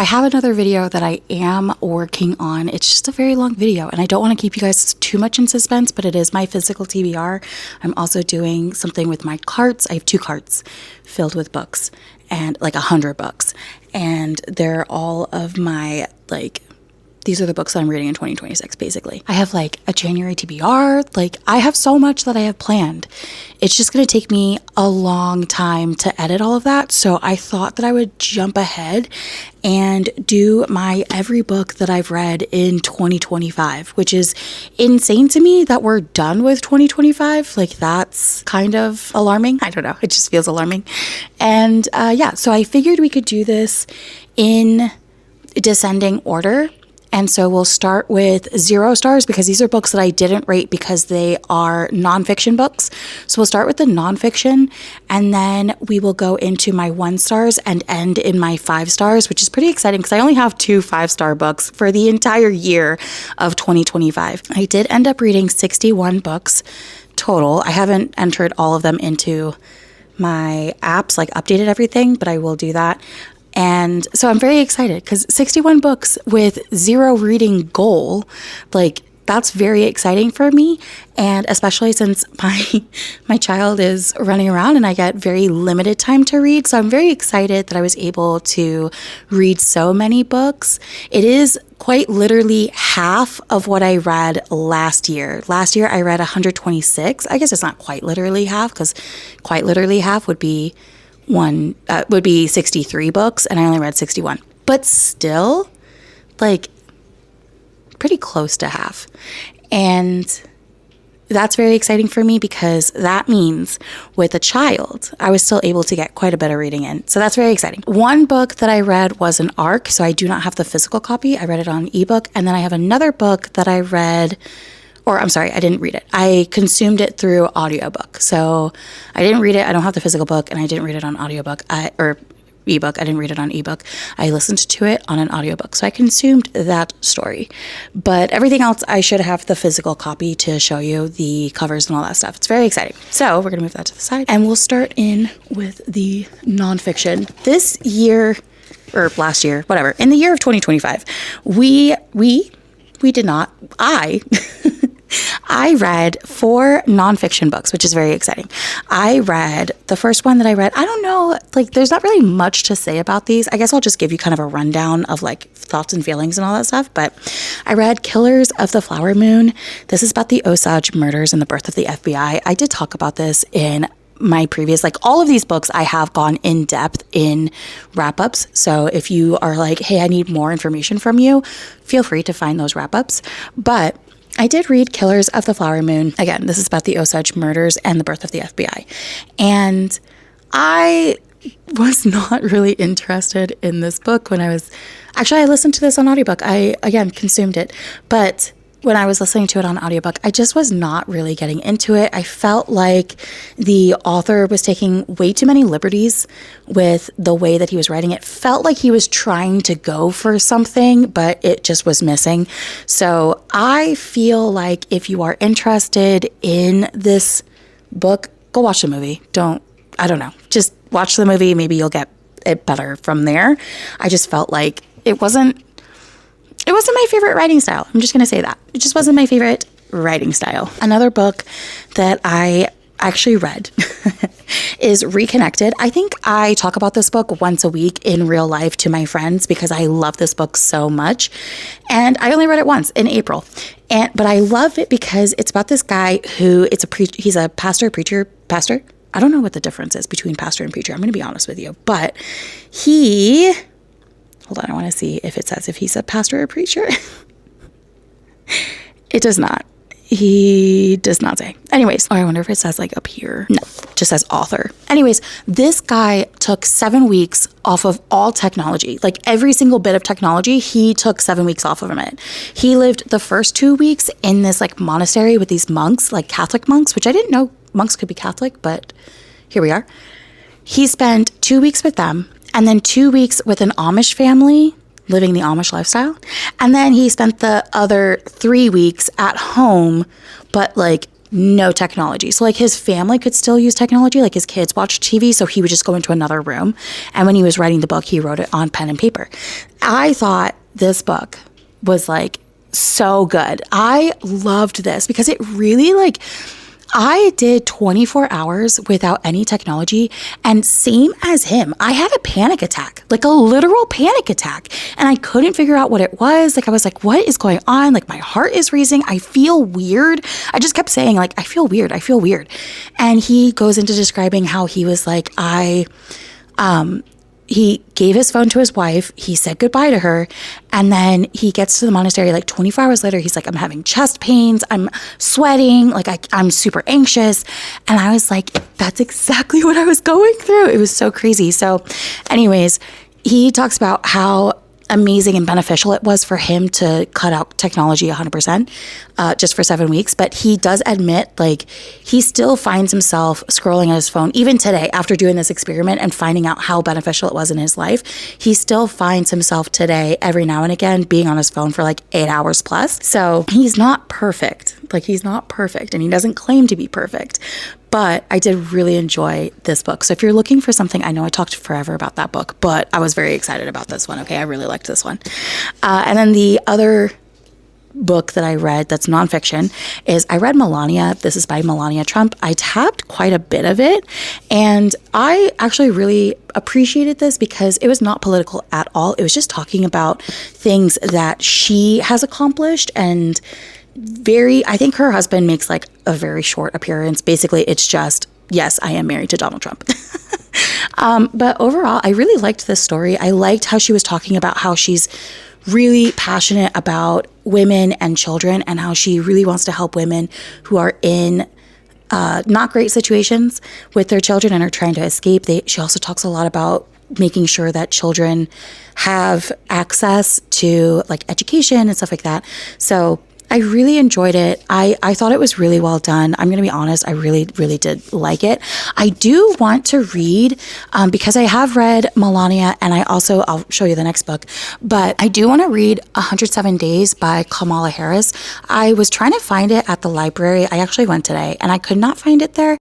have another video that I am working on. It's just a very long video and I don't want to keep you guys too much in suspense, but it is my physical TBR. I'm also doing something with my carts. I have 2 carts filled with books and like 100 books. And they're all of my these are the books that I'm reading in 2026, basically. I have like a January TBR. Like I have so much that I have planned. It's just going to take me a long time to edit all of that. So I thought that I would jump ahead and do my every book that I've read in 2025, which is insane to me that we're done with 2025. Like that's kind of alarming. I don't know. It just feels alarming. And yeah, so I figured we could do this in descending order. And so we'll start with 0 stars because these are books that I didn't rate because they are nonfiction books. So we'll start with the nonfiction and then we will go into my 1 stars and end in my 5 stars, which is pretty exciting because I only have 2 5-star books for the entire year of 2025. I did end up reading 61 books total. I haven't entered all of them into my apps, like updated everything, but I will do that. And so I'm very excited because 61 books with 0 reading goal, like that's very exciting for me. And especially since my child is running around and I get very limited time to read. So I'm very excited that I was able to read so many books. It is quite literally half of what I read last year. Last year I read 126. I guess it's not quite literally half because quite literally half would be 63 books and I only read 61, but still like pretty close to half. And that's very exciting for me because that means with a child, I was still able to get quite a bit of reading in. So that's very exciting. One book that I read was an ARC. So I do not have the physical copy. I read it on ebook. And then I have another book that I read, or I'm sorry, I didn't read it. I consumed it through audiobook. So I didn't read it. I don't have the physical book and I didn't read it on audiobook or ebook. I didn't read it on ebook. I listened to it on an audiobook. So I consumed that story. But everything else, I should have the physical copy to show you the covers and all that stuff. It's very exciting. So we're going to move that to the side and we'll start in with the nonfiction. This year, or last year, whatever, in the year of 2025, we did not, I read 4 nonfiction books, which is very exciting. I read the first one that I read. I don't know, like there's not really much to say about these. I guess I'll just give you kind of a rundown of like thoughts and feelings and all that stuff. But I read Killers of the Flower Moon. This is about the Osage murders and the birth of the FBI. I did talk about this in my previous, like all of these books I have gone in depth in wrap-ups. So if you are like, hey, I need more information from you, feel free to find those wrap-ups. But I did read Killers of the Flower Moon. Again, this is about the Osage murders and the birth of the FBI. And I was not really interested in this book when I listened to this on audiobook. I, again, consumed it. But when I was listening to it on audiobook, I just was not really getting into it. I felt like the author was taking way too many liberties with the way that he was writing it. Felt like he was trying to go for something, but it just was missing. So I feel like if you are interested in this book, go watch the movie. I don't know. Just watch the movie. Maybe you'll get it better from there. I just felt like it wasn't my favorite writing style. I'm just going to say that. It just wasn't my favorite writing style. Another book that I actually read is Reconnected. I think I talk about this book once a week in real life to my friends because I love this book so much. And I only read it once in April. But I love it because it's about this guy who he's a pastor. I don't know what the difference is between pastor and preacher. I'm going to be honest with you. But hold on, I want to see if it says if he's a pastor or preacher. It does not. He does not say. Anyways, I wonder if it says like up here. No, it just says author. Anyways, this guy took 7 weeks off of all technology. Like every single bit of technology, he took 7 weeks off of it. He lived the first 2 weeks in this like monastery with these monks, like Catholic monks, which I didn't know monks could be Catholic, but here we are. He spent 2 weeks with them. And then 2 weeks with an Amish family living the Amish lifestyle. And then he spent the other 3 weeks at home, but like no technology. So like his family could still use technology, like his kids watch TV, so he would just go into another room. And when he was writing the book, he wrote it on pen and paper. I thought this book was like so good. I loved this because it really like, I did 24 hours without any technology, and same as him, I had a panic attack, like a literal panic attack, and I couldn't figure out what it was. Like I was like, what is going on? Like my heart is racing. I feel weird. I just kept saying like, I feel weird. I feel weird. And he goes into describing how he was like, he gave his phone to his wife. He said goodbye to her. And then he gets to the monastery like 24 hours later. He's like, I'm having chest pains. I'm sweating. Like I'm super anxious. And I was like, that's exactly what I was going through. It was so crazy. So anyways, he talks about how amazing and beneficial it was for him to cut out technology 100% just for 7 weeks. But he does admit like he still finds himself scrolling at his phone even today after doing this experiment and finding out how beneficial it was in his life. He still finds himself today every now and again being on his phone for like 8 hours plus. So he's not perfect. Like he's not perfect, and he doesn't claim to be perfect. But I did really enjoy this book. So if you're looking for something, I know I talked forever about that book, but I was very excited about this one. Okay, I really liked this one. And then the other book that I read that's nonfiction is I read Melania. This is by Melania Trump. I tabbed quite a bit of it, and I actually really appreciated this because it was not political at all. It was just talking about things that she has accomplished, and I think her husband makes like a very short appearance. Basically, it's just, yes, I am married to Donald Trump. But overall, I really liked this story. I liked how she was talking about how she's really passionate about women and children, and how she really wants to help women who are in not great situations with their children and are trying to escape. She also talks a lot about making sure that children have access to like education and stuff like that. So I really enjoyed it. I thought it was really well done. I'm going to be honest. I really, really did like it. I do want to read, because I have read Melania, and I'll show you the next book, but I do want to read 107 Days by Kamala Harris. I was trying to find it at the library. I actually went today and I could not find it there.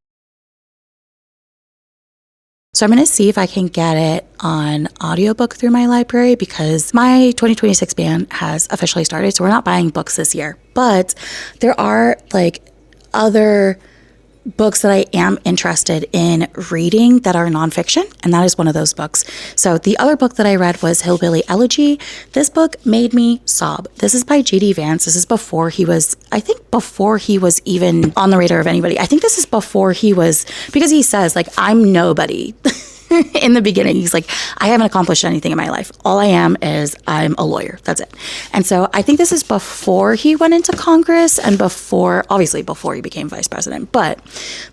So I'm going to see if I can get it on audiobook through my library, because my 2026 ban has officially started. So we're not buying books this year, but there are like other books that I am interested in reading that are nonfiction, and that is one of those books. So the other book that I read was Hillbilly Elegy. This book made me sob. This is by J.D. Vance. This is before he was even on the radar of anybody. I think this is before he was, because he says like, I'm nobody. In the beginning, he's like, I haven't accomplished anything in my life. All I am is I'm a lawyer. That's it. And so I think this is before he went into Congress, and obviously before he became vice president, but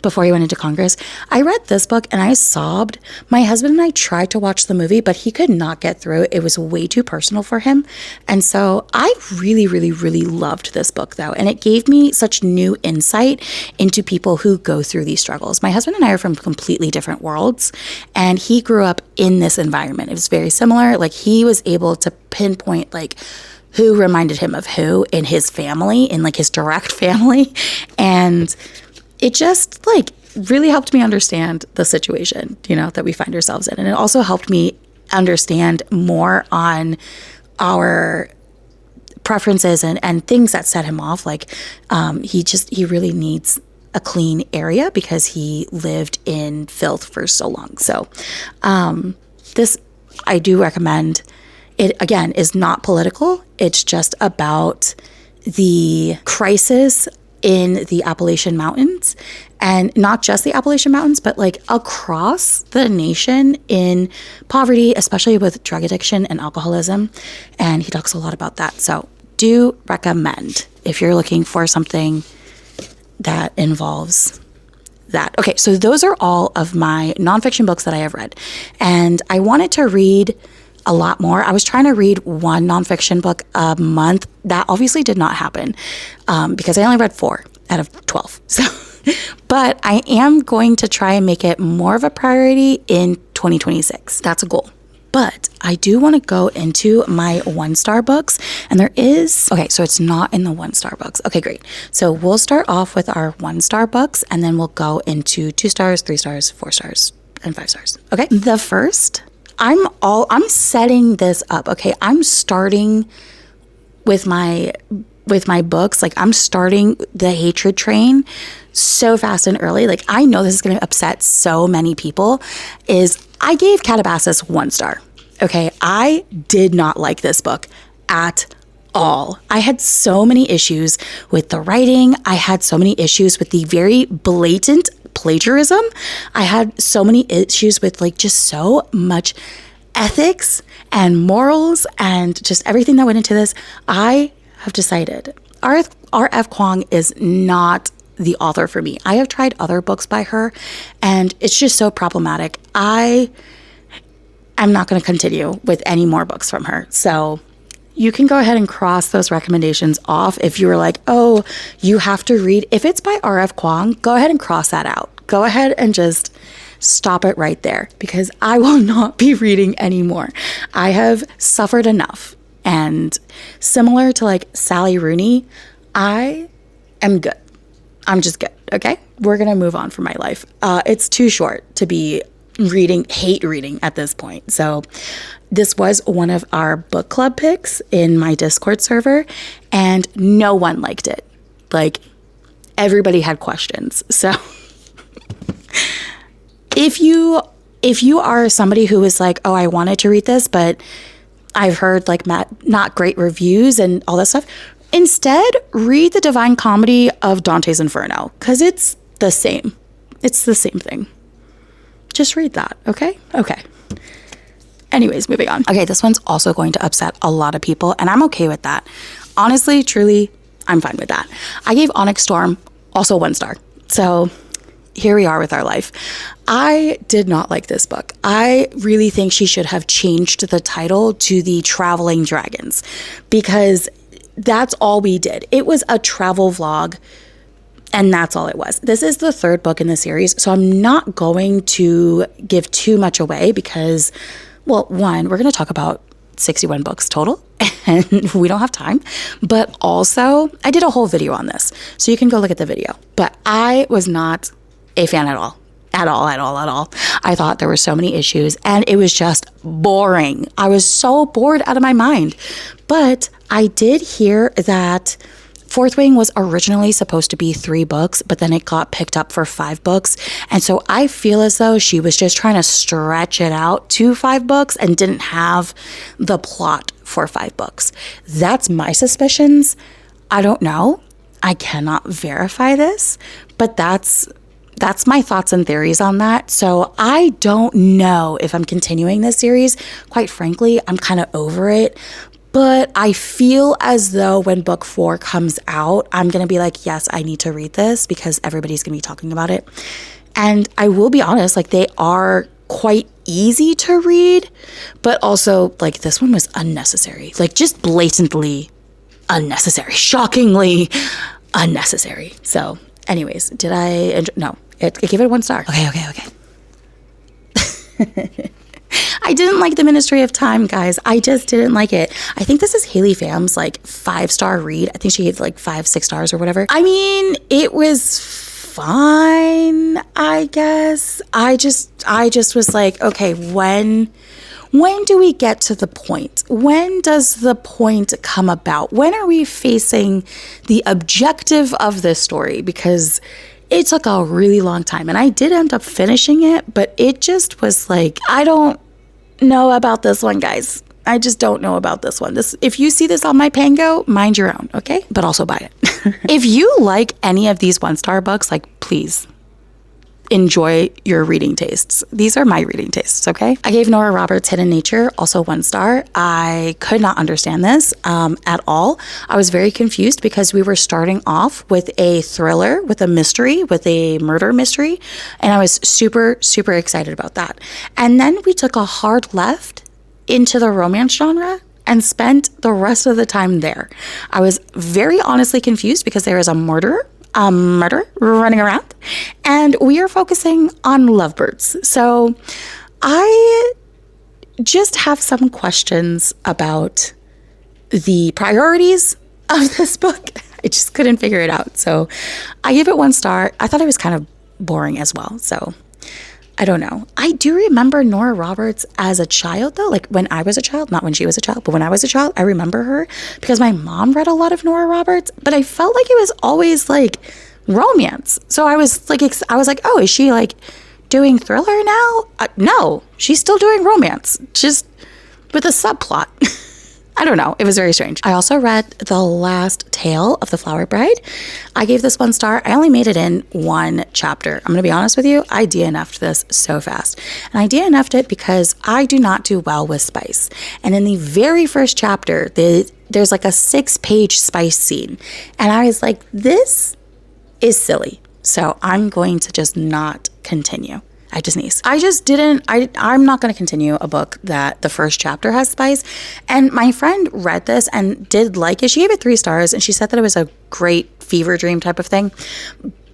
before he went into Congress. I read this book and I sobbed. My husband and I tried to watch the movie, but he could not get through it. It was way too personal for him. And so I really, really, really loved this book though. And it gave me such new insight into people who go through these struggles. My husband and I are from completely different worlds, and he grew up in this environment. It was very similar. Like he was able to pinpoint like who reminded him of who in his family, in like his direct family. And it just like really helped me understand the situation, that we find ourselves in. And it also helped me understand more on our preferences and things that set him off. Like he really needs a clean area because he lived in filth for so long. So this, I do recommend. It, again, is not political. It's just about the crisis in the Appalachian Mountains, and not just the Appalachian Mountains, but like across the nation in poverty, especially with drug addiction and alcoholism. And he talks a lot about that. So do recommend if you're looking for something that involves that. Okay, so those are all of my nonfiction books that I have read. And I wanted to read a lot more. I was trying to read one nonfiction book a month. That obviously did not happen because I only read 4 out of 12. So, but I am going to try and make it more of a priority in 2026. That's a goal. But I do want to go into my 1-star books, and there is, okay, so it's not in the 1-star books. Okay, great. So we'll start off with our 1-star books, and then we'll go into 2 stars, 3 stars, 4 stars, and 5 stars. Okay, the first, I'm setting this up. Okay, I'm starting with my books, like I'm starting the hatred train so fast and early. Like I know this is going to upset so many people. Is I gave Calabasas 1 star. Okay, I did not like this book at all. I had so many issues with the writing. I had so many issues with the very blatant plagiarism. I had so many issues with like just so much ethics and morals and just everything that went into this. I have decided R.F. Kuang is not the author for me. I have tried other books by her and it's just so problematic. I am not going to continue with any more books from her. So you can go ahead and cross those recommendations off. If you were like, oh, you have to read, if it's by R.F. Kuang, go ahead and cross that out. Go ahead and just stop it right there because I will not be reading anymore. I have suffered enough. And similar to like Sally Rooney, I am good. I'm just good. Okay. We're going to move on from my life. It's too short to be hate reading at this point. So this was one of our book club picks in my Discord server and no one liked it. Like everybody had questions. So if you are somebody who is like, oh, I wanted to read this, but I've heard like not great reviews and all that stuff. Instead, read the Divine Comedy of Dante's Inferno because it's the same. It's the same thing. Just read that, okay? Okay. Anyways, moving on. Okay, this one's also going to upset a lot of people, and I'm okay with that. Honestly, truly, I'm fine with that. I gave Onyx Storm also 1 star. So here we are with our life. I did not like this book. I really think she should have changed the title to The Traveling Dragons because that's all we did. It was a travel vlog and that's all it was. This is the 3rd book in the series, so I'm not going to give too much away because, well, one, we're going to talk about 61 books total and we don't have time, but also I did a whole video on this, so you can go look at the video. But I was not a fan at all. At all. I thought there were so many issues and it was just boring. I was so bored out of my mind. But I did hear that Fourth Wing was originally supposed to be 3 books, but then it got picked up for 5 books. And so I feel as though she was just trying to stretch it out to 5 books and didn't have the plot for 5 books. That's my suspicions. I don't know. I cannot verify this, but that's my thoughts and theories on that. So I don't know if I'm continuing this series. Quite frankly, I'm kind of over it. But I feel as though when book 4 comes out, I'm going to be like, yes, I need to read this because everybody's going to be talking about it. And I will be honest, like they are quite easy to read, but also like this one was unnecessary, like just blatantly unnecessary, shockingly unnecessary. So anyways, did I enjoy? No. I gave it 1 star. Okay. I didn't like The Ministry of Time, guys. I just didn't like it. I think this is Haley Pham's like 5-star read. I think she gave like 5-6 stars or whatever. I mean, it was fine, I guess. I just was like, okay, when do we get to the point? When does the point come about? When are we facing the objective of this story? Because it took a really long time and I did end up finishing it, but it just was like, I don't know about this one, guys. I just don't know about this one. If you see this on my Pango, mind your own, okay? But also buy it. If you like any of these 1-star books, like please enjoy your reading tastes. These are my reading tastes, okay? I gave Nora Roberts' Hidden Nature also 1 star. I could not understand this at all. I was very confused because we were starting off with a thriller, with a mystery, with a murder mystery, and I was super, super excited about that. And then we took a hard left into the romance genre and spent the rest of the time there. I was very honestly confused because there is a murder running around and we are focusing on lovebirds. So I just have some questions about the priorities of this book. I just couldn't figure it out. So I gave it 1 star. I thought it was kind of boring as well. So I don't know. I do remember Nora Roberts as a child, though. Like when I was a child, not when she was a child, but when I was a child, I remember her because my mom read a lot of Nora Roberts, but I felt like it was always like romance. So I was like, oh, is she like doing thriller now? No, she's still doing romance, just with a subplot. I don't know. It was very strange. I also read The Last Tale of the Flower Bride. I gave this 1 star. I only made it in 1 chapter. I'm going to be honest with you. I DNF'd this so fast. And I DNF'd it because I do not do well with spice. And in the very first chapter, there's like a 6-page spice scene. And I was like, this is silly. So I'm going to just not continue. I'm not going to continue a book that the first chapter has spice. And my friend read this and did like it. She gave it 3 stars and she said that it was a great fever dream type of thing.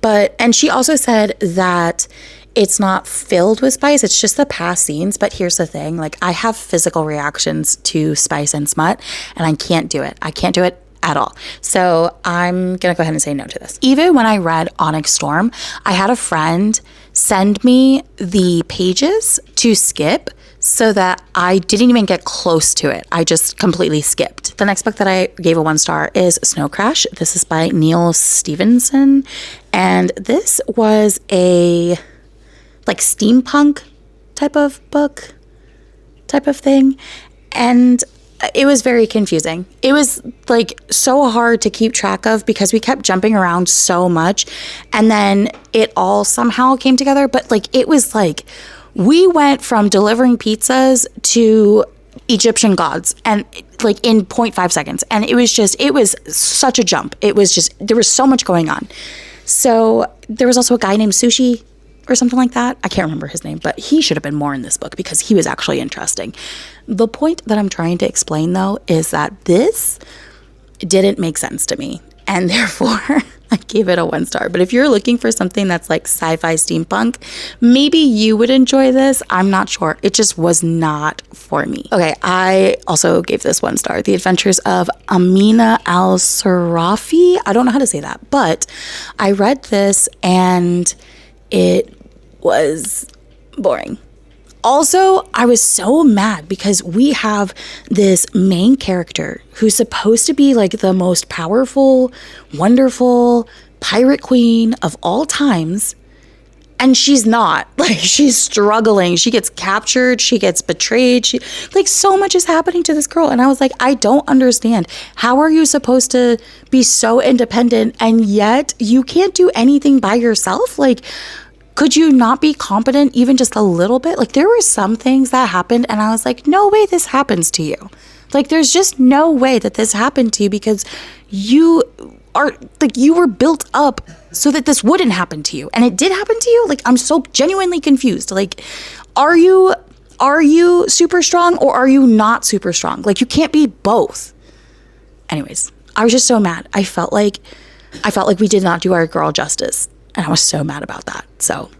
And she also said that it's not filled with spice. It's just the past scenes. But here's the thing, like I have physical reactions to spice and smut and I can't do it. I can't do it at all. So I'm going to go ahead and say no to this. Even when I read Onyx Storm, I had a friend send me the pages to skip so that I didn't even get close to it. I just completely skipped. The next book that I gave a 1 star is Snow Crash. This is by Neil Stevenson. And this was a like steampunk type of book, type of thing. And it was very confusing. It was like so hard to keep track of because we kept jumping around so much. And then it all somehow came together. But like, it was like, we went from delivering pizzas to Egyptian gods and like in 0.5 seconds. And it was such a jump. There was so much going on. So there was also a guy named Sushi or something like that. I can't remember his name, but he should have been more in this book because he was actually interesting. The point that I'm trying to explain, though, is that this didn't make sense to me, and therefore I gave it a 1 star. But if you're looking for something that's like sci-fi steampunk, maybe you would enjoy this. I'm not sure. It just was not for me. Okay, I also gave this 1 star. The Adventures of Amina al-Sarafi. I don't know how to say that, but I read this and it was boring. Also, I was so mad because we have this main character who's supposed to be like the most powerful, wonderful pirate queen of all times. And she's not. Like, she's struggling. She gets captured. She gets betrayed. So much is happening to this girl. And I was like, I don't understand. How are you supposed to be so independent and yet you can't do anything by yourself? Like, could you not be competent even just a little bit? Like, there were some things that happened and I was like, no way this happens to you. Like, there's just no way that this happened to you because you were built up so that this wouldn't happen to you. And it did happen to you. Like, I'm so genuinely confused. Like, are you super strong or are you not super strong? Like, you can't be both. Anyways, I was just so mad. I felt like we did not do our girl justice. And I was so mad about that. So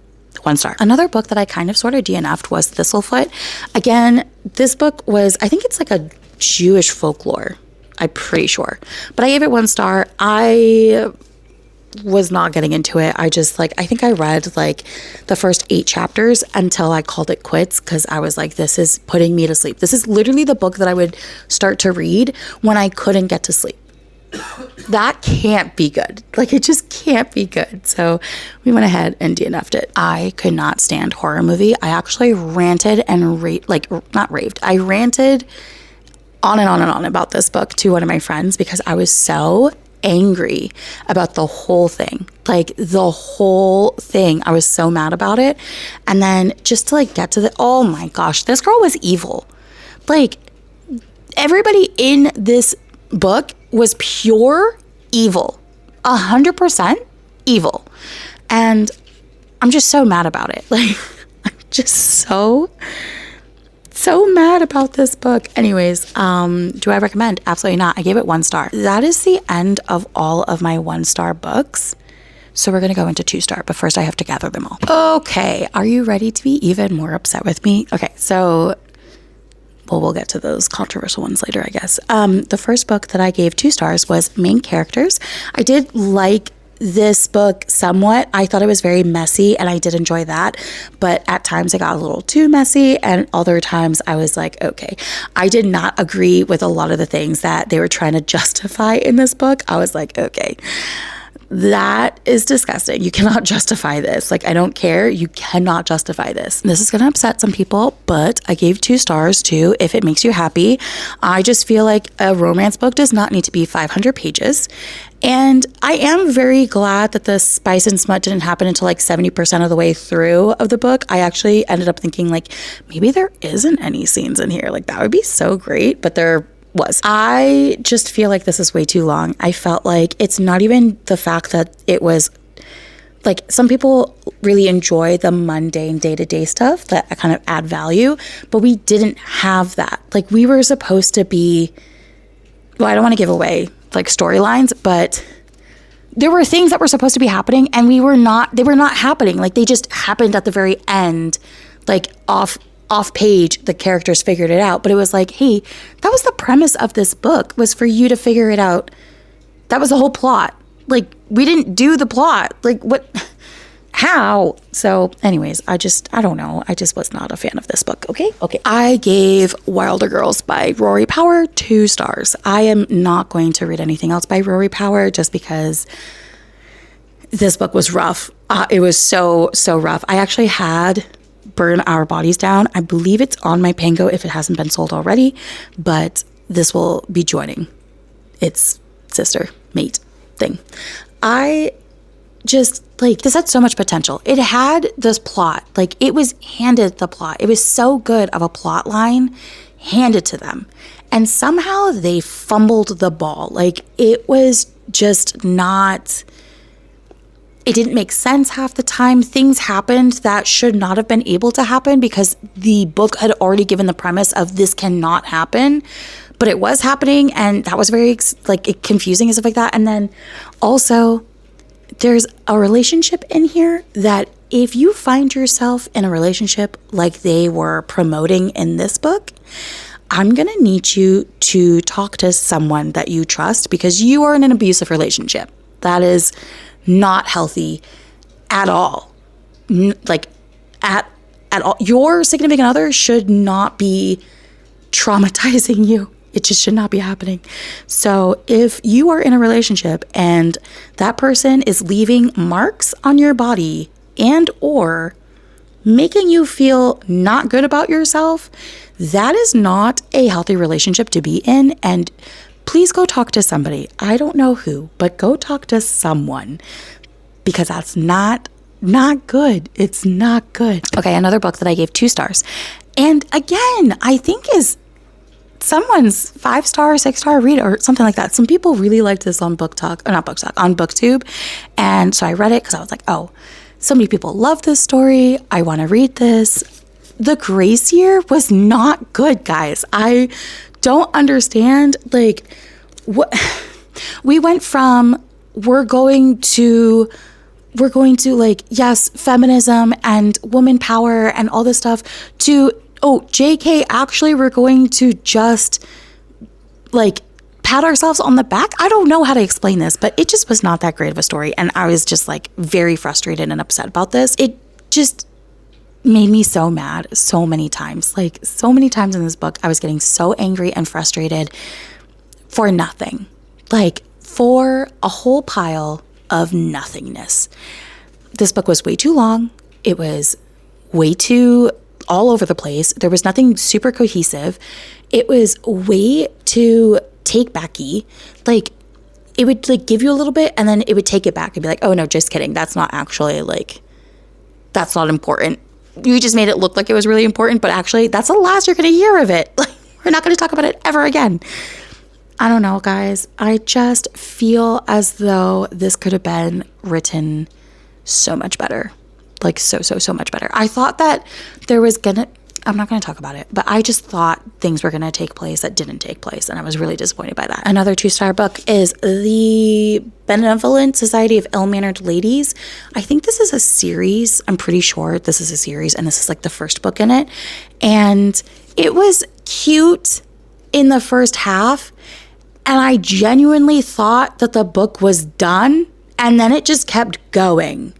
1 star. Another book that I kind of sort of DNF'd was Thistlefoot. Again, this book was, I think it's like a Jewish folklore. I'm pretty sure. But I gave it 1 star. I was not getting into it. I think I read like the first 8 chapters until I called it quits because I was like, this is putting me to sleep. This is literally the book that I would start to read when I couldn't get to sleep. That can't be good. Like, it just can't be good. So we went ahead and DNF'd it. I could not stand horror movie. I actually ranted and I ranted on and on and on about this book to one of my friends because I was so angry about the whole thing. Like, the whole thing. I was so mad about it. And then just to like get to oh my gosh, this girl was evil. Like, everybody in this book was pure evil, 100% evil. And I'm just so mad about it. Like, I'm just so mad about this book. Anyways, do I recommend? Absolutely not. I gave it 1 star. That is the end of all of my 1 star books. So we're going to go into 2 star, but first I have to gather them all. Okay. Are you ready to be even more upset with me? Okay. So well, we'll get to those controversial ones later, I guess. The first book that I gave 2 stars was Main Characters. I did like this book somewhat. I thought it was very messy, and I did enjoy that, but at times it got a little too messy, and other times I was like, okay. I did not agree with a lot of the things that they were trying to justify in this book. I was like, okay, that is disgusting. You cannot justify this. Like, I don't care. You cannot justify this. This is going to upset some people, but I gave 2 stars too, if it makes you happy. I just feel like a romance book does not need to be 500 pages. And I am very glad that the spice and smut didn't happen until like 70% of the way through of the book. I actually ended up thinking like, maybe there isn't any scenes in here. Like, that would be so great, but there was. I just feel like this is way too long. I felt like it's not even the fact that it was like, some people really enjoy the mundane day-to-day stuff that kind of add value, but we didn't have that. Like, we were supposed to be, well, I don't want to give away like storylines, but there were things that were supposed to be happening and they were not happening. Like, they just happened at the very end, like off page, the characters figured it out. But it was like, hey, that was the premise of this book, was for you to figure it out. That was the whole plot. Like, we didn't do the plot. Like, what, how? So anyways, I don't know. I just was not a fan of this book. Okay. I gave Wilder Girls by Rory Power 2 stars. I am not going to read anything else by Rory Power just because this book was rough. It was so rough. I actually had Burn Our Bodies Down. I believe it's on my Pango if it hasn't been sold already, but this will be joining its sister mate thing. I just, like, this had so much potential. It had this plot. Like, it was handed the plot. It was so good of a plot line handed to them. And somehow they fumbled the ball. Like, it was just not, it didn't make sense half the time. Things happened that should not have been able to happen because the book had already given the premise of this cannot happen, but it was happening, and that was very like confusing and stuff like that. And then also, there's a relationship in here that if you find yourself in a relationship like they were promoting in this book, I'm going to need you to talk to someone that you trust, because you are in an abusive relationship. That is not healthy at all. Like, at all. Your significant other should not be traumatizing you. It just should not be happening. So if you are in a relationship and that person is leaving marks on your body and or making you feel not good about yourself, that is not a healthy relationship to be in. And please go talk to somebody. I don't know who, but go talk to someone, because that's not good. It's not good. Okay, another book that I gave 2 stars. And again, I think is someone's 5-star, 6-star read or something like that. Some people really liked this on on booktube. And so I read it because I was like, oh, so many people love this story. I want to read this. The grace year was not good, guys. I don't understand, like, what we went from we're going to like, yes, feminism and woman power and all this stuff, to, oh, JK, actually we're going to just like pat ourselves on the back. I don't know how to explain this, but it just was not that great of a story. And I was just like very frustrated and upset about this. It just made me so mad so many times. Like, so many times in this book, I was getting so angry and frustrated for nothing. Like, for a whole pile of nothingness. This book was way too long. It was way too all over the place. There was nothing super cohesive. It was way too take backy. Like, it would like give you a little bit and then it would take it back and be like, oh no, just kidding. That's not actually like, that's not important. You just made it look like it was really important, but actually that's the last you're going to hear of it. Like, we're not going to talk about it ever again. I don't know, guys. I just feel as though this could have been written so much better. Like, so much better. I thought that there was I'm not going to talk about it, but I just thought things were going to take place that didn't take place, and I was really disappointed by that. Another 2-star book is The Benevolent Society of Ill-Mannered Ladies. I think this is a series. I'm pretty sure this is a series, and this is like the first book in it. And it was cute in the first half, and I genuinely thought that the book was done, and then it just kept going.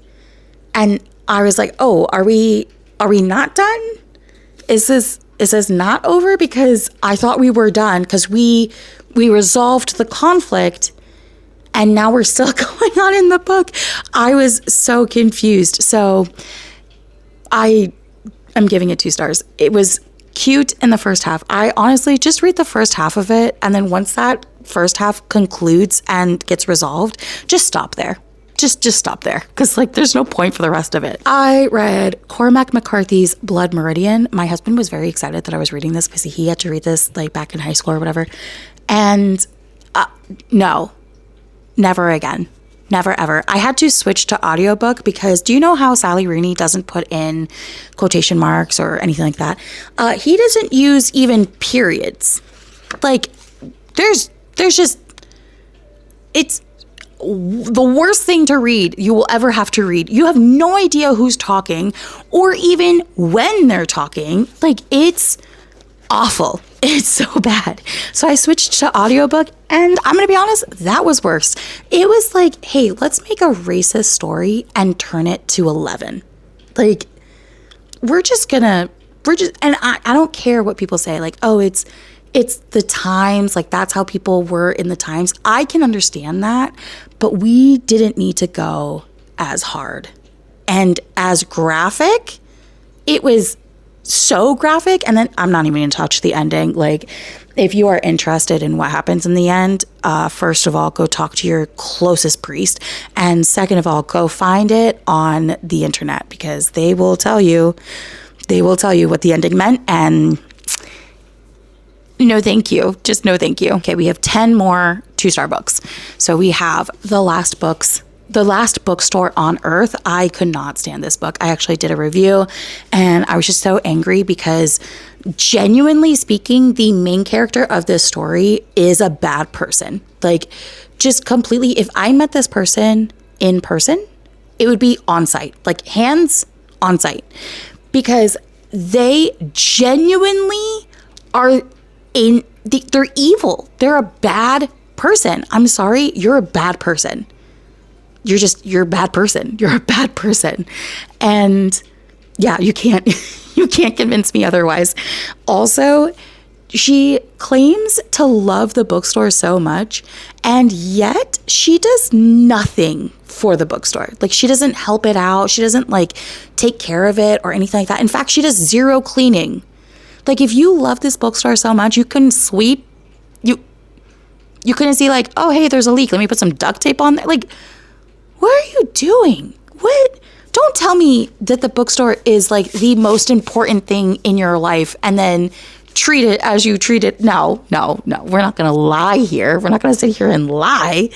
And I was like, oh, are we not done? Is this not over? Because I thought we were done because we resolved the conflict, and now we're still going on in the book. I was so confused. So I am giving it 2 stars. It was cute in the first half. I honestly just read the first half of it, and then once that first half concludes and gets resolved, just stop there. Just stop there, because like there's no point for the rest of it. I read Cormac McCarthy's Blood Meridian. My husband was very excited that I was reading this because he had to read this like back in high school or whatever. And no, never again. Never ever. I had to switch to audiobook because do you know how Sally Rooney doesn't put in quotation marks or anything like that? He doesn't use even periods. Like there's just, it's the worst thing to read you will ever have to read. You have no idea who's talking or even when they're talking. Like, it's awful. It's so bad. So I switched to audiobook, and I'm going to be honest, that was worse. It was like, hey, let's make a racist story and turn it to 11. Like, and I don't care what people say. Like, oh, it's the times, like that's how people were in the times. I can understand that, but we didn't need to go as hard and as graphic. It was so graphic. And then I'm not even going to touch the ending. Like, if you are interested in what happens in the end, first of all, go talk to your closest priest. And second of all, go find it on the internet, because they will tell you what the ending meant. And no, thank you. Just no, thank you. Okay, we have 10 more 2-star books. So we have The Last Bookstore on Earth. I could not stand this book. I actually did a review, and I was just so angry because, genuinely speaking, the main character of this story is a bad person. Like, just completely, if I met this person in person, it would be on site, like hands on site, because they genuinely are they're evil. They're a bad person. I'm sorry, you're a bad person. You're a bad person. You're a bad person. And yeah, you can't convince me otherwise. Also, she claims to love the bookstore so much, and yet she does nothing for the bookstore. Like, she doesn't help it out. She doesn't like take care of it or anything like that. In fact, she does zero cleaning. Like, if you love this bookstore so much, you couldn't sweep. You couldn't see like, oh, hey, there's a leak. Let me put some duct tape on there. Like, what are you doing? What? Don't tell me that the bookstore is like the most important thing in your life and then treat it as you treat it. No. We're not going to lie here. We're not going to sit here and lie.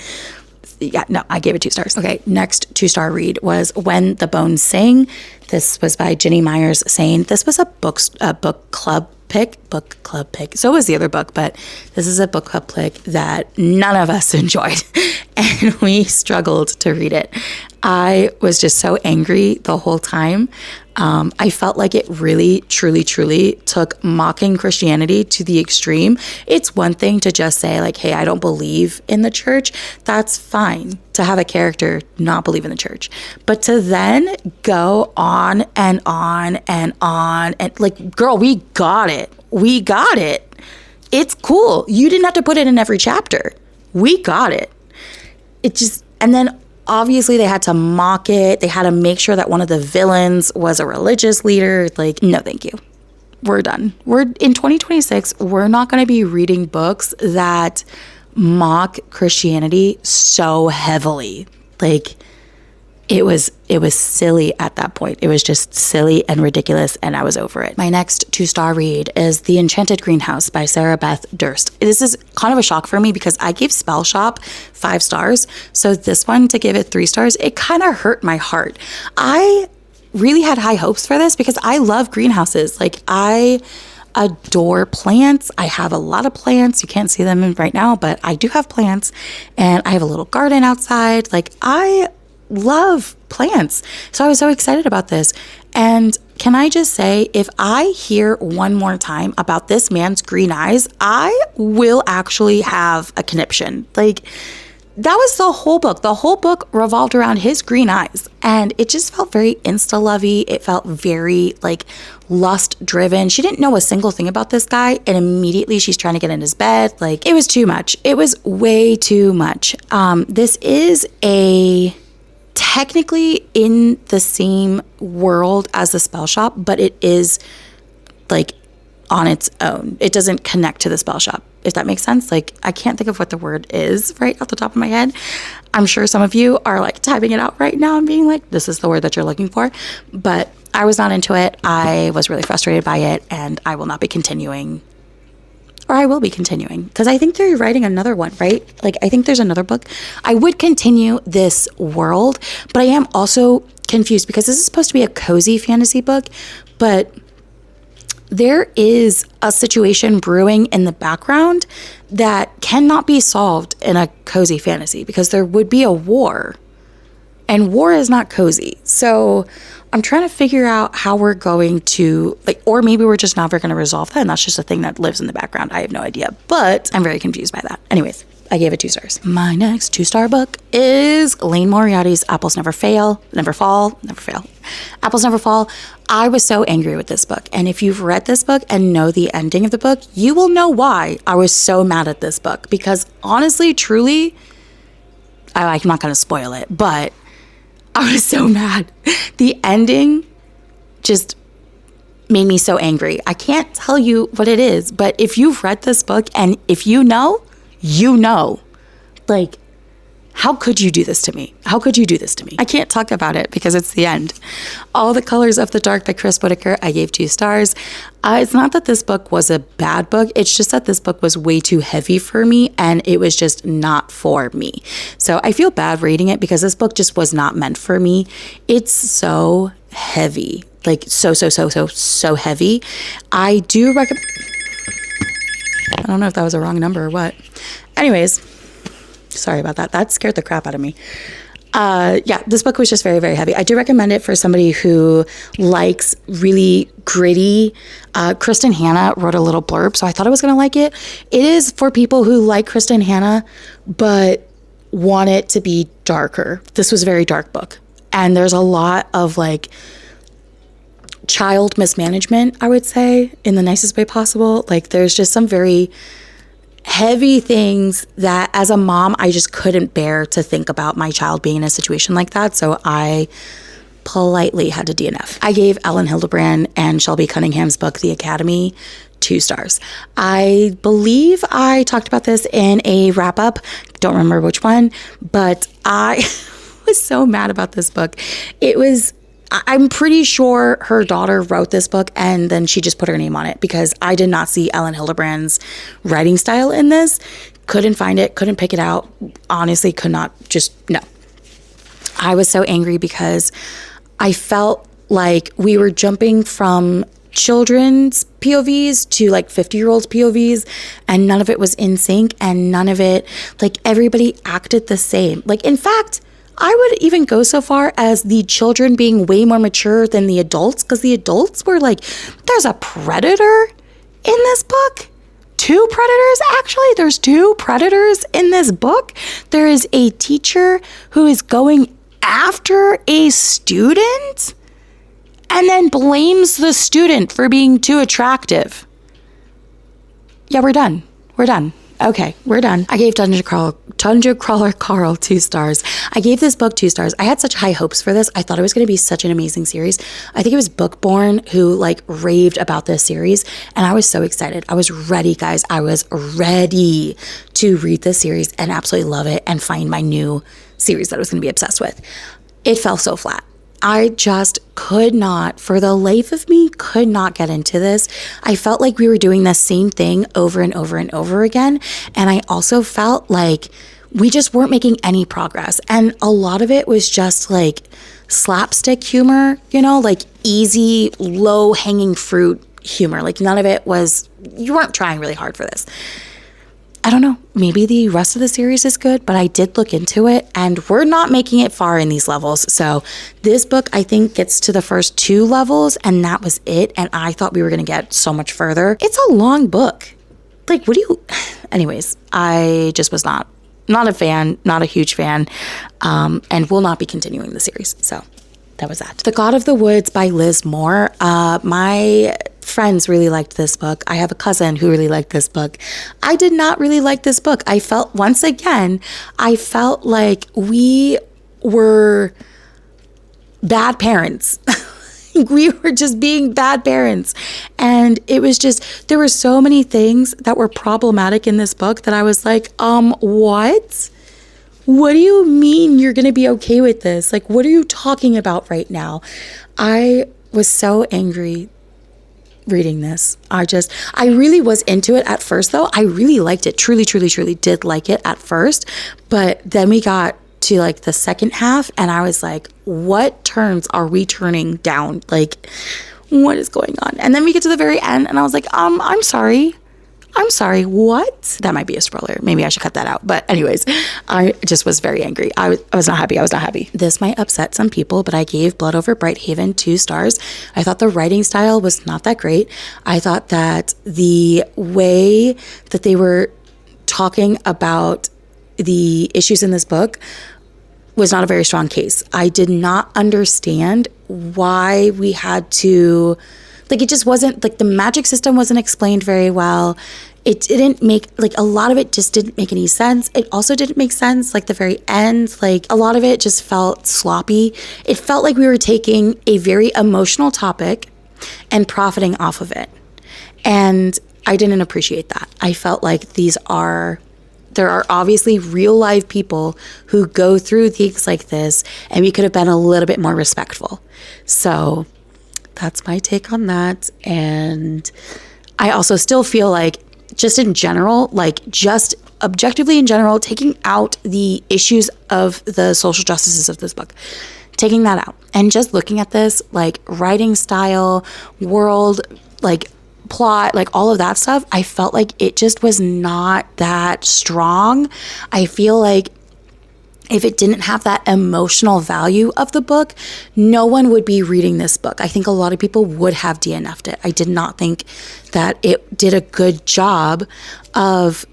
Yeah, no, I gave it 2 stars. Okay, next 2-star read was When the Bones Sing. This was by Ginny Myers Sain. This was a book club pick. So was the other book, but this is a book club pick that none of us enjoyed, and we struggled to read it. I was just so angry the whole time. I felt like it really, truly took mocking Christianity to the extreme. It's one thing to just say like, hey, I don't believe in the church. That's fine to have a character not believe in the church. But to then go on and on and on and like, girl, we got it. It's cool. You didn't have to put it in every chapter. We got it. And then obviously they had to mock it. They had to make sure that one of the villains was a religious leader. Like, no, thank you. We're done. We're in 2026. We're not going to be reading books that mock Christianity so heavily. Like, it was silly at that point. It was just silly and ridiculous, and I was over it. My next 2-star read is The Enchanted Greenhouse by Sarah Beth Durst. This is kind of a shock for me because I gave Spell Shop 5 stars. So this one, to give it 3 stars, it kind of hurt my heart. I really had high hopes for this because I love greenhouses. Like, I adore plants. I have a lot of plants. You can't see them right now, but I do have plants, and I have a little garden outside. Like, I love plants. So I was so excited about this. And can I just say, if I hear one more time about this man's green eyes, I will actually have a conniption. Like, that was the whole book. The whole book revolved around his green eyes. And it just felt very insta-lovey. It felt very like lust-driven. She didn't know a single thing about this guy. And immediately she's trying to get in his bed. Like, it was too much. It was way too much. This is technically in the same world as the spell shop, but it is like on its own. It doesn't connect to the spell shop, if that makes sense. Like, I can't think of what the word is right off the top of my head. I'm sure some of you are like typing it out right now and being like, this is the word that you're looking for. But I was not into it. I was really frustrated by it, and I will not be continuing. Or I will be continuing, because I think they're writing another one, right? Like, I think there's another book. I would continue this world, but I am also confused because this is supposed to be a cozy fantasy book, but there is a situation brewing in the background that cannot be solved in a cozy fantasy because there would be a war, and war is not cozy. So I'm trying to figure out how we're going to, like, or maybe we're just never going to resolve that, and that's just a thing that lives in the background. I have no idea, but I'm very confused by that. Anyways, I gave it 2 stars. My next 2-star book is Lane Moriarty's Apples Never Fall. Apples Never Fall. I was so angry with this book, and if you've read this book and know the ending of the book, you will know why I was so mad at this book, because honestly, truly, I'm not going to spoil it, but I was so mad. The ending just made me so angry. I can't tell you what it is, but if you've read this book and if you know, like, how could you do this to me? How could you do this to me? I can't talk about it because it's the end. All the Colors of the Dark by Chris Whitaker, I gave 2 stars. It's not that this book was a bad book. It's just that this book was way too heavy for me, and it was just not for me. So I feel bad rating it because this book just was not meant for me. It's so heavy, like so heavy. I do recommend. I don't know if that was a wrong number or what. Anyways, sorry about that. That scared the crap out of me. Yeah, this book was just very, very heavy. I do recommend it for somebody who likes really gritty. Kristen Hanna wrote a little blurb, so I thought I was going to like it. It is for people who like Kristen Hanna, but want it to be darker. This was a very dark book. And there's a lot of like child mismanagement, I would say, in the nicest way possible. Like, there's just some very heavy things that as a mom, I just couldn't bear to think about my child being in a situation like that. So I politely had to DNF. I gave Ellen Hildebrand and Shelby Cunningham's book, The Academy, 2 stars. I believe I talked about this in a wrap up. Don't remember which one, but I was so mad about this book. I'm pretty sure her daughter wrote this book and then she just put her name on it, because I did not see Ellen Hildebrand's writing style in this. Couldn't find it, couldn't pick it out. Honestly, could not, no. I was so angry because I felt like we were jumping from children's POVs to like 50-year-olds POVs, and none of it was in sync, and none of it, like, everybody acted the same. Like, in fact, I would even go so far as the children being way more mature than the adults, because the adults were like, there's a predator in this book. 2 predators, actually. There's 2 predators in this book. There is a teacher who is going after a student and then blames the student for being too attractive. Yeah, we're done. Okay, we're done. I gave Dungeon Crawler Carl 2 stars. I gave this book 2 stars. I had such high hopes for this. I thought it was going to be such an amazing series. I think it was Bookborn who like raved about this series, and I was so excited. I was ready, guys. I was ready to read this series and absolutely love it and find my new series that I was going to be obsessed with. It fell so flat. I just could not, for the life of me, could not get into this. I felt like we were doing the same thing over and over and over again. And I also felt like we just weren't making any progress. And a lot of it was just like slapstick humor, like easy, low hanging fruit humor. Like, none of it was, you weren't trying really hard for this. I don't know, maybe the rest of the series is good, but I did look into it and we're not making it far in these levels. So this book, I think, gets to the first 2 levels and that was it. And I thought we were going to get so much further. It's a long book. Like, anyways, I just was not a fan, not a huge fan, and will not be continuing the series. So that was that. The God of the Woods by Liz Moore. My friends really liked this book. I have a cousin who really liked this book. I did not really like this book. I felt like we were bad parents. We were just being bad parents. And it was just, there were so many things that were problematic in this book that I was like, what? What do you mean you're going to be okay with this? Like, what are you talking about right now? I was so angry reading this. I really was into it at first though. I really liked it. Truly did like it at first. But then we got to like the second half and I was like, what turns are we turning down? Like, what is going on? And then we get to the very end and I was like, I'm sorry, what? That might be a spoiler. Maybe I should cut that out. But anyways, I just was very angry. I was not happy. This might upset some people, but I gave Blood Over Brighthaven 2 stars. I thought the writing style was not that great. I thought that the way that they were talking about the issues in this book was not a very strong case. I did not understand why we had to, like, it just wasn't, like, the magic system wasn't explained very well. It didn't make, like, a lot of it just didn't make any sense. It also didn't make sense, like, the very end, like, a lot of it just felt sloppy. It felt like we were taking a very emotional topic and profiting off of it. And I didn't appreciate that. I felt like there are obviously real live people who go through things like this, and we could have been a little bit more respectful. So that's my take on that. And I also still feel like, just in general, like, just objectively in general, taking out the issues of the social justices of this book, taking that out and just looking at this, like, writing style, world, like, plot, like, all of that stuff, I felt like it just was not that strong. I feel like if it didn't have that emotional value of the book, no one would be reading this book. I think a lot of people would have DNF'd it. I did not think that it did a good job of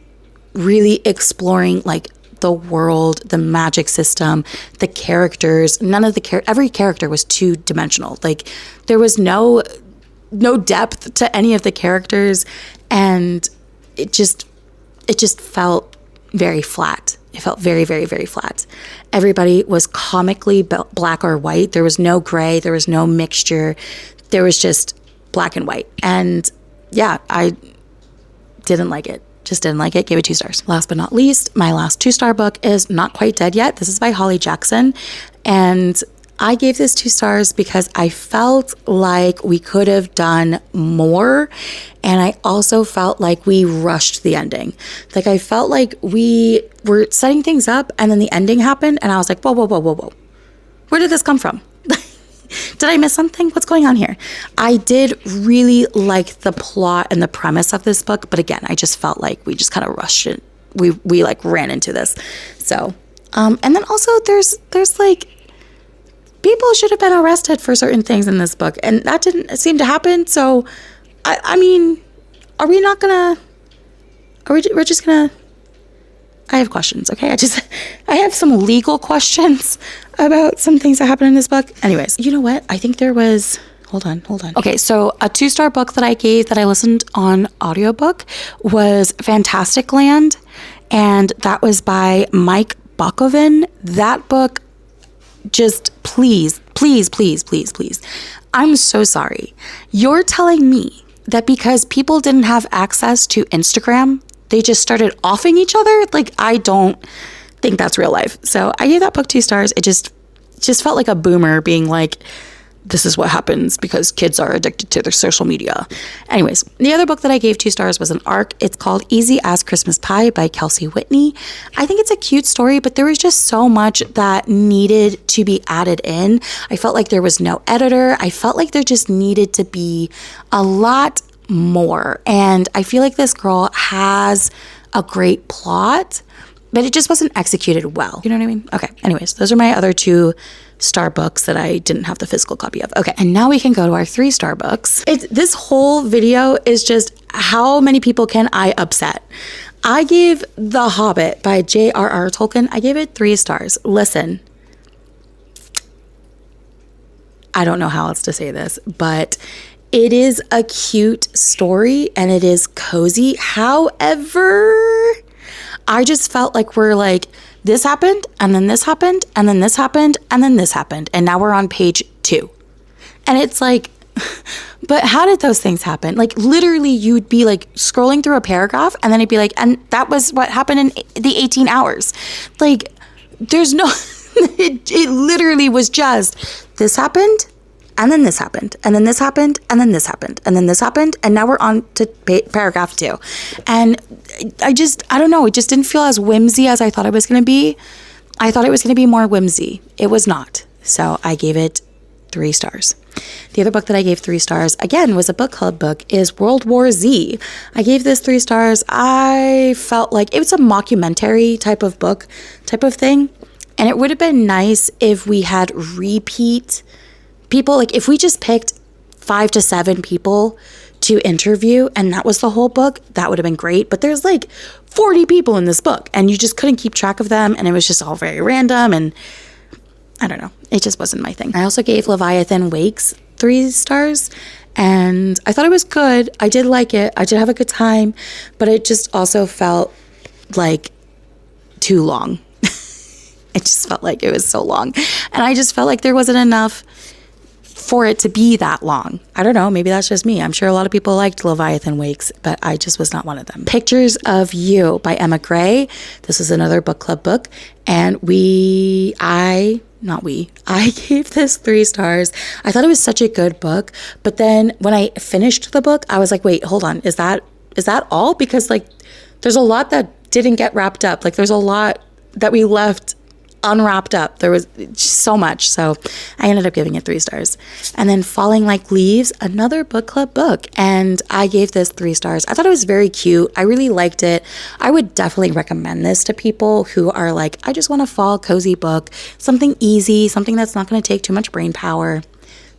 really exploring, like, the world, the magic system, the characters. Every character was 2-dimensional. Like, there was no depth to any of the characters, and it just felt very flat. It felt very, very, very flat. Everybody was comically black or white. There was no gray. There was no mixture. There was just black and white. And yeah, I didn't like it. Just didn't like it. Gave it 2 stars. Last but not least, my last 2-star book is Not Quite Dead Yet. This is by Holly Jackson. And I gave this 2 stars because I felt like we could have done more. And I also felt like we rushed the ending. Like, I felt like we were setting things up and then the ending happened. And I was like, whoa. Where did this come from? Did I miss something? What's going on here? I did really like the plot and the premise of this book. But again, I just felt like we just kind of rushed it. We like ran into this. So, and then also there's like, people should have been arrested for certain things in this book, and that didn't seem to happen. So, I mean, we're just gonna, I have questions, okay? I have some legal questions about some things that happened in this book. Anyways, you know what? I think there was, hold on. Okay, so a 2-star book that I gave that I listened on audiobook was Fantastic Land, and that was by Mike Bakoven. That book, just please. I'm so sorry. You're telling me that because people didn't have access to Instagram, they just started offing each other? Like, I don't think that's real life. So I gave that book 2 stars. It just felt like a boomer being like, this is what happens because kids are addicted to their social media. Anyways, the other book that I gave 2 stars was an ARC. It's called Easy as Christmas Pie by Kelsey Whitney. I think it's a cute story, but there was just so much that needed to be added in. I felt like there was no editor. I felt like there just needed to be a lot more. And I feel like this girl has a great plot, but it just wasn't executed well. You know what I mean? Okay. Anyways, those are my other 2-star books that I didn't have the physical copy of. Okay. And now we can go to our 3-star books. This whole video is just how many people can I upset? I gave The Hobbit by J.R.R. Tolkien, I gave it 3 stars. Listen, I don't know how else to say this, but it is a cute story and it is cozy. However, I just felt like we're like, this happened, and then this happened, and then this happened, and then this happened. And now we're on page 2. And it's like, but how did those things happen? Like literally you'd be like scrolling through a paragraph and then it'd be like, and that was what happened in the 18 hours. Like there's no, it literally was just this happened and then this happened and then this happened and then this happened and then this happened. And now we're on to paragraph 2. And I don't know. It just didn't feel as whimsy as I thought it was going to be. I thought it was going to be more whimsy. It was not. So I gave it 3 stars. The other book that I gave 3 stars, again, was a book club book, is World War Z. I gave this 3 stars. I felt like it was a mockumentary type of book, type of thing. And it would have been nice if we had repeat people, like if we just picked 5 to 7 people to interview and that was the whole book, that would have been great. But there's like 40 people in this book and you just couldn't keep track of them. And it was just all very random and I don't know. It just wasn't my thing. I also gave Leviathan Wakes 3 stars and I thought it was good. I did like it. I did have a good time, but it just also felt like too long. It just felt like it was so long. And I just felt like there wasn't enough for it to be that long. I don't know. Maybe that's just me. I'm sure a lot of people liked Leviathan Wakes, but I just was not one of them. Pictures of You by Emma Gray. This is another book club book. And I gave this 3 stars. I thought it was such a good book. But then when I finished the book, I was like, wait, hold on. Is that all? Because like, there's a lot that didn't get wrapped up. Like there's a lot that we left unwrapped up. There was so much. So I ended up giving it 3 stars. And then Falling Like Leaves, another book club book. And I gave this 3 stars. I thought it was very cute. I really liked it. I would definitely recommend this to people who are like, I just want a fall cozy book, something easy, something that's not going to take too much brain power.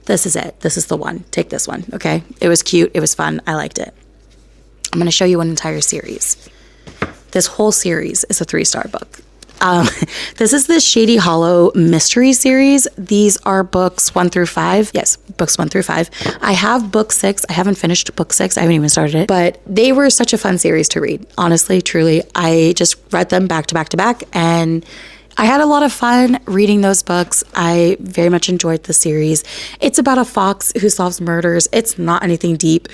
This is it. This is the one. Take this one. Okay. It was cute. It was fun. I liked it. I'm going to show you an entire series. This whole series is a 3-star book. This is the Shady Hollow mystery series. These are books 1 through 5. Yes, books 1 through 5. I have book 6. I haven't finished book 6. I haven't even started it, but they were such a fun series to read. Honestly, truly, I just read them back to back to back and I had a lot of fun reading those books. I very much enjoyed the series. It's about a fox who solves murders. It's not anything deep,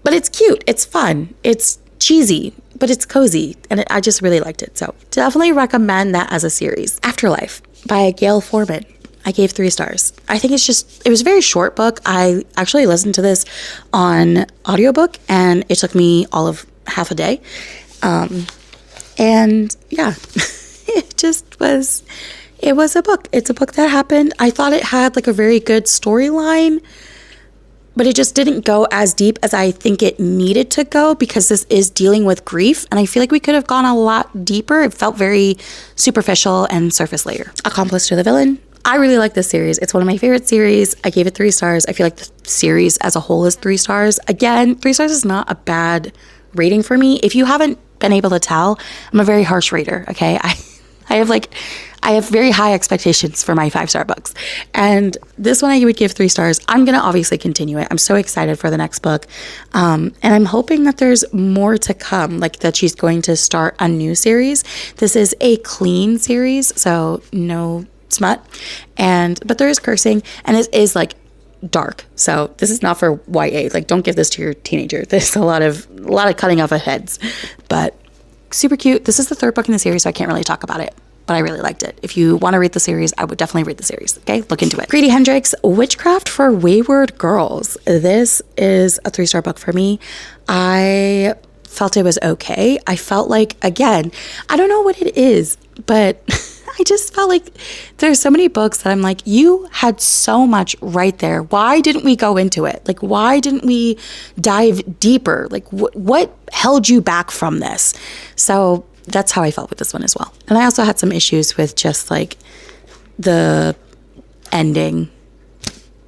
but it's cute. It's fun. It's cheesy, but it's cozy, and I just really liked it. So definitely recommend that as a series. Afterlife by Gail Forman. I gave 3 stars. I think it was a very short book. I actually listened to this on audiobook, and it took me all of half a day. And yeah, it was a book. It's a book that happened. I thought it had like a very good storyline, but it just didn't go as deep as I think it needed to go because this is dealing with grief. And I feel like we could have gone a lot deeper. It felt very superficial and surface layer. Accomplice to the Villain. I really like this series. It's one of my favorite series. I gave it 3 stars. I feel like the series as a whole is 3 stars. Again, 3 stars is not a bad rating for me. If you haven't been able to tell, I'm a very harsh rater, okay? I have very high expectations for my 5-star books. And this one I would give 3 stars. I'm going to obviously continue it. I'm so excited for the next book. And I'm hoping that there's more to come, like that she's going to start a new series. This is a clean series, so no smut. But there is cursing, and it is like dark. So this is not for YA. Like, don't give this to your teenager. There's a lot of cutting off of heads, but super cute. This is the 3rd book in the series, so I can't really talk about it, but I really liked it. If you want to read the series, I would definitely read the series. Okay, look into it. Grady Hendrix, Witchcraft for Wayward Girls. This is a 3-star book for me. I felt it was okay. I felt like, again, I don't know what it is, but I just felt like there's so many books that I'm like, you had so much right there. Why didn't we go into it? Like, why didn't we dive deeper? Like, what held you back from this? So that's how I felt with this one as well. And I also had some issues with just like the ending,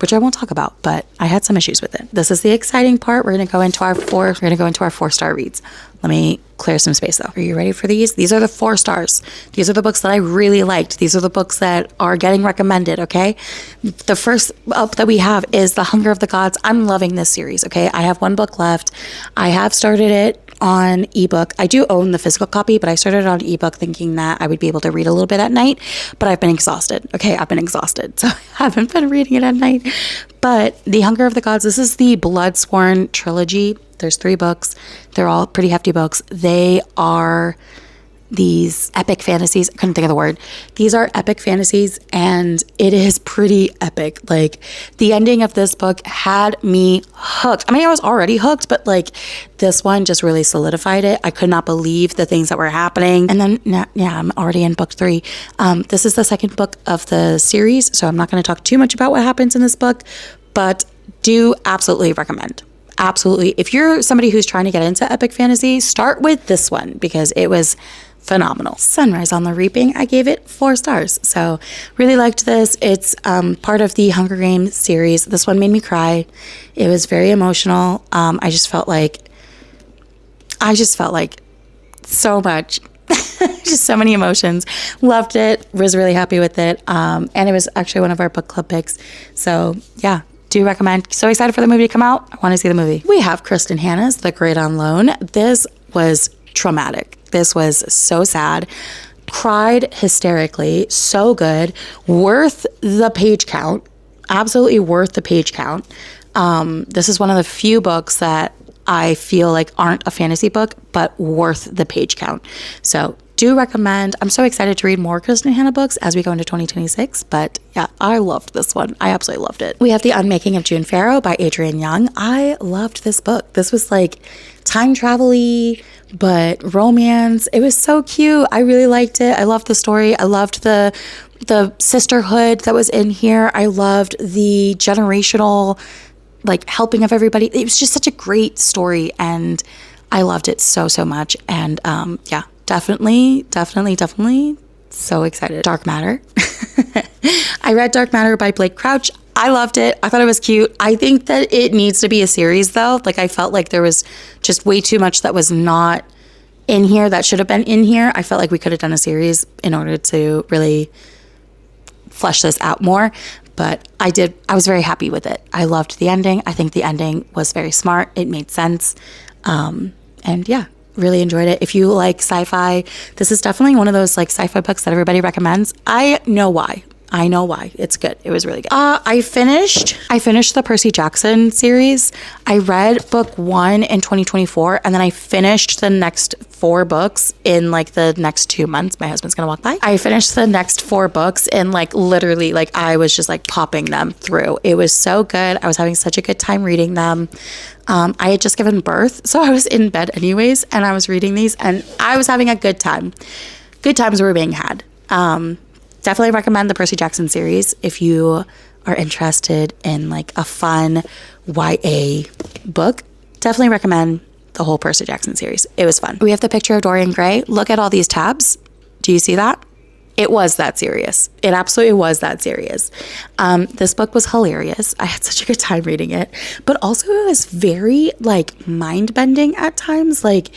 which I won't talk about, but I had some issues with it. This is the exciting part. We're going to go into our 4-star reads. Let me clear some space though. Are you ready for these? These are the 4 stars. These are the books that I really liked. These are the books that are getting recommended, okay? The first up that we have is The Hunger of the Gods. I'm loving this series, okay? I have 1 book left. I have started it on ebook. I do own the physical copy, but I started it on ebook thinking that I would be able to read a little bit at night, but I've been exhausted. Okay, I've been exhausted, so I haven't been reading it at night. But The Hunger of the Gods, this is the Bloodsworn trilogy. There's 3 books. They're all pretty hefty books. They are these epic fantasies. I couldn't think of the word. These are epic fantasies, and it is pretty epic. Like, the ending of this book had me hooked. I mean, I was already hooked, but like this one just really solidified it. I could not believe the things that were happening. And then, yeah, I'm already in book 3. This is the second book of the series, so I'm not going to talk too much about what happens in this book, but do absolutely recommend. Absolutely. If you're somebody who's trying to get into epic fantasy, start with this one because it was phenomenal. Sunrise on the Reaping, I gave it 4 stars. So really liked this. It's part of the Hunger Games series. This one made me cry. It was very emotional. I just felt like so much. Just so many emotions. Loved it. Was really happy with it. And it was actually one of our book club picks. So yeah, do recommend. So excited for the movie to come out. I want to see the movie. We have Kristen Hanna's The Great Unknown. This was traumatic. This was so sad. Cried hysterically. So good. Worth the page count. Absolutely worth the page count. This is one of the few books that I feel like aren't a fantasy book, but worth the page count. So do recommend. I'm so excited to read more Kristen Hanna books as we go into 2026. But yeah, I loved this one. I absolutely loved it. We have The Unmaking of June Farrow by Adrienne Young. I loved this book. This was like time travel-y, but romance. It was so cute. I really liked it. I loved the story. I loved the sisterhood that was in here. I loved the generational like helping of everybody. It was just such a great story and I loved it so much. And yeah, definitely so excited. Dark Matter. I read Dark Matter by Blake Crouch. I loved it. I thought it was cute. I think that it needs to be a series though. Like I felt like there was just way too much that was not in here that should have been in here. I felt like we could have done a series in order to really flesh this out more. But I was very happy with it. I loved the ending. I think the ending was very smart. It made sense. And yeah, really enjoyed it. If you like sci-fi, this is definitely one of those like sci-fi books that everybody recommends. I know why. It's good. It was really good. I finished the Percy Jackson series. I read book 1 in 2024, and then I finished the next 4 books in like the next 2 months. My husband's gonna walk by. I finished the next 4 books in like literally like I was just like popping them through. It was so good. I was having such a good time reading them. I had just given birth, so I was in bed anyways, and I was reading these, and I was having a good time. Good times were being had. Definitely recommend the Percy Jackson series if you are interested in like a fun YA book. Definitely recommend the whole Percy Jackson series. It was fun. We have the picture of Dorian Gray. Look at all these tabs. Do you see that? It was that serious. It absolutely was that serious. This book was hilarious. I had such a good time reading it, but also it was very like mind-bending at times. Like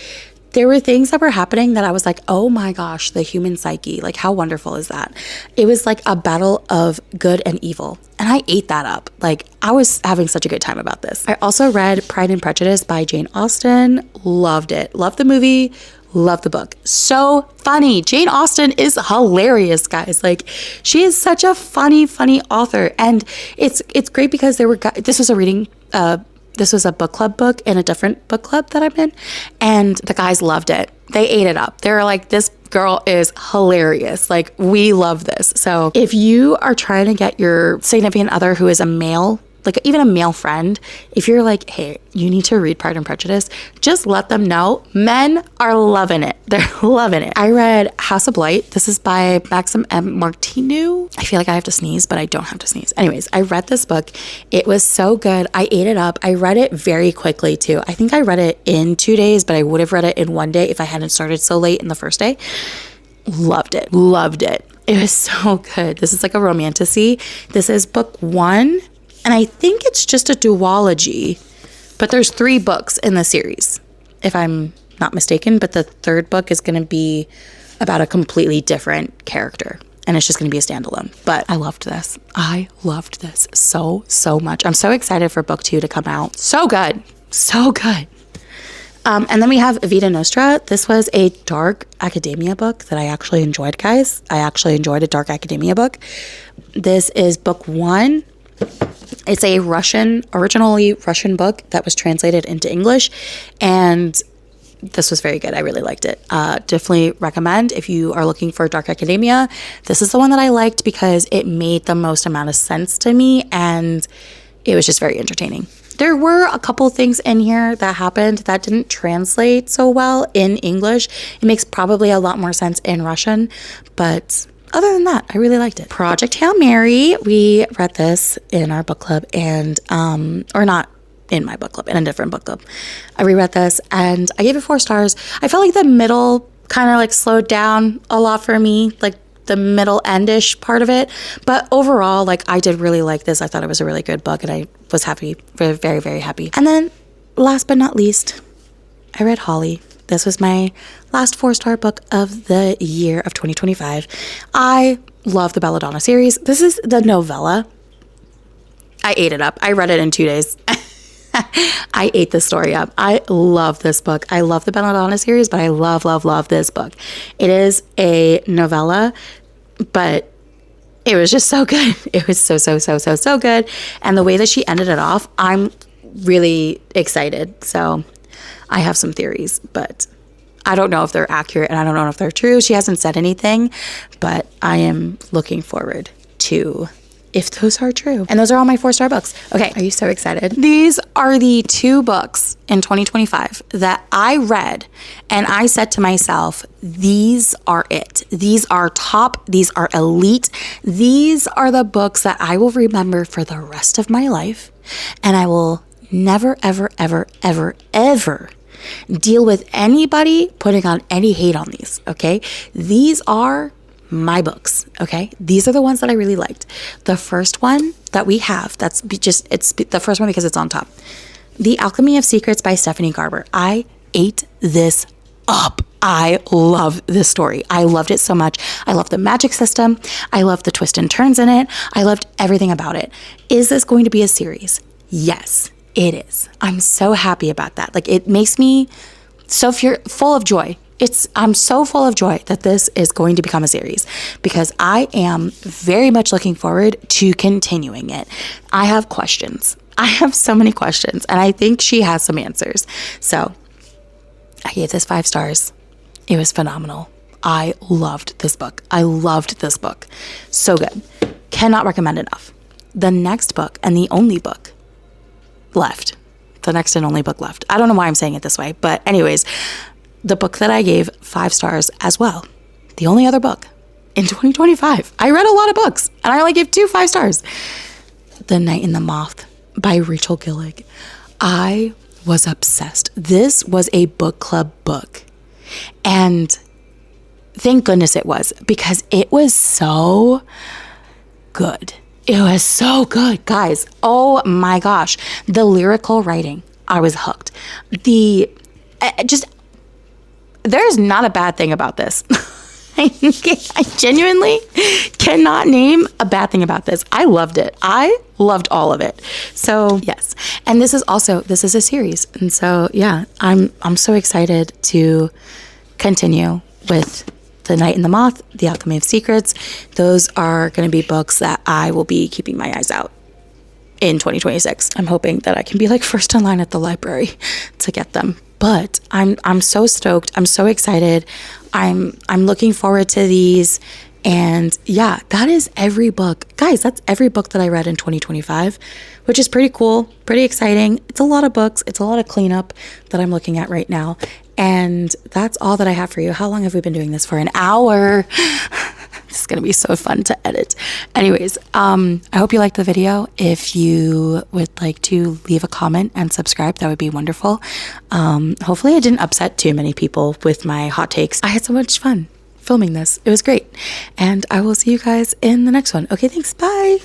there were things that were happening that I was like, oh my gosh, the human psyche, like how wonderful is that? It was like a battle of good and evil. And I ate that up. Like I was having such a good time about this. I also read Pride and Prejudice by Jane Austen. Loved it. Loved the movie. Loved the book. So funny. Jane Austen is hilarious, guys. Like she is such a funny author. And it's great because this was a book club book in a different book club that I'm in, and the guys loved it. They ate it up. They were like, this girl is hilarious. Like, we love this. So if you are trying to get your significant other who is a male like even a male friend, if you're like, hey, you need to read Pride and Prejudice, just let them know. Men are loving it. They're loving it. I read House of Blight. This is by Maxim M. Martinu. I feel like I have to sneeze, but I don't have to sneeze. Anyways, I read this book. It was so good. I ate it up. I read it very quickly too. I think I read it in 2 days, but I would have read it in 1 day if I hadn't started so late in the first day. Loved it. Loved it. It was so good. This is like a romantasy. This is book 1. And I think it's just a duology, but there's 3 books in the series, if I'm not mistaken. But the 3rd book is going to be about a completely different character, and it's just going to be a standalone. But I loved this. I loved this so much. I'm so excited for book 2 to come out. So good. So good. And then we have Vita Nostra. This was a dark academia book that I actually enjoyed, guys. I actually enjoyed a dark academia book. This is book 1. It's a originally Russian book that was translated into English, and this was very good. I really liked it. Definitely recommend if you are looking for dark academia. This is the one that I liked because it made the most amount of sense to me, and it was just very entertaining. There were a couple things in here that happened that didn't translate so well in English. It makes probably a lot more sense in Russian, but other than that, I really liked it. Project Hail Mary, we read this in our book club and, or not in my book club, in a different book club. I reread this and I gave it 4 stars. I felt like the middle kind of like slowed down a lot for me, like the middle endish part of it. But overall, like I did really like this. I thought it was a really good book and I was happy, very, very, very happy. And then last but not least, I read Holly. This was my last 4-star book of the year of 2025. I love the Belladonna series. This is the novella. I ate it up. I read it in 2 days. I ate this story up. I love this book. I love the Belladonna series, but I love, love, love this book. It is a novella, but it was just so good. It was so good. And the way that she ended it off, I'm really excited. So I have some theories, but I don't know if they're accurate and I don't know if they're true. She hasn't said anything, but I am looking forward to if those are true. And those are all my 4-star books. Okay, are you so excited? These are the 2 books in 2025 that I read and I said to myself, these are it. These are top. These are elite. These are the books that I will remember for the rest of my life. And I will never, ever, ever, ever, ever deal with anybody putting on any hate on these, okay? These are my books, okay? These are the ones that I really liked. The first one that we have, it's the first one because it's on top. The Alchemy of Secrets by Stephanie Garber. I ate this up. I love this story. I loved it so much. I love the magic system. I love the twists and turns in it. I loved everything about it. Is this going to be a series? Yes, it is. I'm so happy about that. Like, it makes me so full of joy. I'm so full of joy that this is going to become a series because I am very much looking forward to continuing it. I have questions. I have so many questions and I think she has some answers. So I gave this 5 stars. It was phenomenal. I loved this book. I loved this book. So good. Cannot recommend enough. The next book and the only book left. The next and only book left. I don't know why I'm saying it this way, but anyways, the book that I gave 5 stars as well. The only other book in 2025. I read a lot of books and I only gave 2 5 stars. The Night and the Moth by Rachel Gillig. I was obsessed. This was a book club book. And thank goodness it was because it was so good. It was so good, guys. Oh my gosh. The lyrical writing, I was hooked. There's not a bad thing about this. I genuinely cannot name a bad thing about this. I loved it. I loved all of it. So yes. And this is a series. And so yeah, I'm so excited to continue with The Night and the Moth, The Alchemy of Secrets. Those are going to be books that I will be keeping my eyes out in 2026. I'm hoping that I can be like first in line at the library to get them. But I'm so stoked. I'm so excited. I'm looking forward to these. And yeah, that is every book. Guys, that's every book that I read in 2025, which is pretty cool, pretty exciting. It's a lot of books. It's a lot of cleanup that I'm looking at right now. And that's all that I have for you. How long have we been doing this for? An hour. This is going to be so fun to edit. Anyways, I hope you liked the video. If you would like to leave a comment and subscribe, that would be wonderful. Hopefully I didn't upset too many people with my hot takes. I had so much fun filming this. It was great. And I will see you guys in the next one. Okay, thanks. Bye.